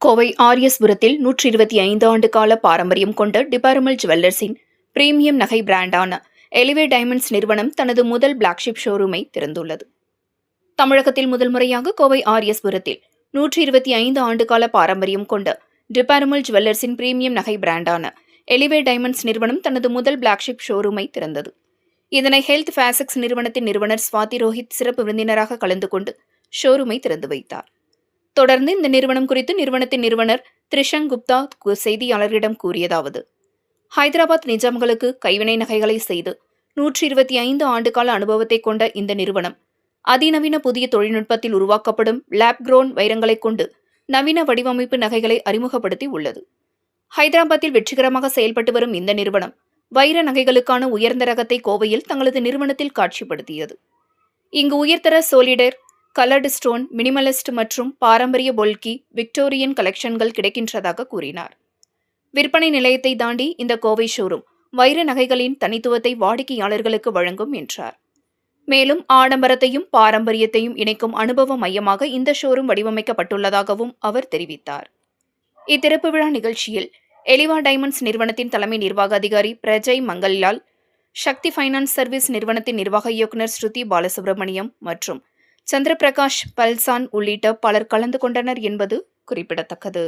கோவை ஆர்எஸ்புரத்தில் 125 ஆண்டு கால பாரம்பரியம் கொண்ட டிபார்மல் ஜுவல்லர்ஸின் பிரீமியம் நகை பிராண்டான எலிவே டைமண்ட்ஸ் நிறுவனம் தனது முதல் பிளாக்ஷிப் ஷோரூமை திறந்துள்ளது. தமிழகத்தில் முதல் முறையாக கோவை ஆர்எஸ்புரத்தில் 125 ஆண்டு கால பாரம்பரியம் கொண்ட டிபார்மல் ஜுவல்லர்ஸின் பிரீமியம் நகை பிராண்டான எலிவே டைமண்ட்ஸ் நிறுவனம் தனது முதல் பிளாக்ஷிப் ஷோரூமை திறந்தது. இதனை ஹெல்த் ஃபேசக்ஸ் நிறுவனத்தின் நிறுவனர் ஸ்வாதி ரோஹித் சிறப்பு விருந்தினராக கலந்து கொண்டு ஷோரூமை திறந்து வைத்தார். தொடர்ந்து இந்த நிறுவனம் குறித்து நிறுவனத்தின் நிறுவனர் த்ரிஷங் குப்தா செய்தியாளர்களிடம் கூறியதாவது: ஹைதராபாத் நிஜாம்களுக்கு கைவினை நகைகளை செய்து 125 ஆண்டுகால அனுபவத்தை கொண்ட இந்த நிறுவனம் அதிநவீன புதிய தொழில்நுட்பத்தில் உருவாக்கப்படும் லேப் குரோன் வைரங்களைக் கொண்டு நவீன வடிவமைப்பு நகைகளை அறிமுகப்படுத்தி உள்ளது. ஹைதராபாத்தில் வெற்றிகரமாக செயல்பட்டு வரும் இந்த நிறுவனம் வைர நகைகளுக்கான உயர்ந்த ரகத்தை கோவையில் தங்களது நிறுவனத்தில் காட்சிப்படுத்தியது. இங்கு உயர்தர சோலிடர், கலர்டு ஸ்டோன், மினிமலிஸ்ட் மற்றும் பாரம்பரிய பொல்கி, விக்டோரியன் கலெக்ஷன்கள் கிடைக்கின்றதாக கூறினார். விற்பனை நிலையத்தை தாண்டி இந்த கோவை ஷோரூம் வைர நகைகளின் தனித்துவத்தை வாடிக்கையாளர்களுக்கு வழங்கும் என்றார். மேலும் ஆடம்பரத்தையும் பாரம்பரியத்தையும் இணைக்கும் அனுபவ மையமாக இந்த ஷோரூம் வடிவமைக்கப்பட்டுள்ளதாகவும் அவர் தெரிவித்தார். இத்திறப்பு விழா நிகழ்ச்சியில் எலிவா டைமண்ட்ஸ் நிறுவனத்தின் தலைமை நிர்வாக அதிகாரி பிரஜய் மங்கல்லால், சக்தி ஃபைனான்ஸ் சர்வீஸ் நிறுவனத்தின் நிர்வாக இயக்குநர் ஸ்ருதி பாலசுப்ரமணியம் மற்றும் சந்திரபிரகாஷ் பல்சான் உள்ளிட்ட பலர் கலந்து கொண்டனர் என்பது குறிப்பிடத்தக்கது.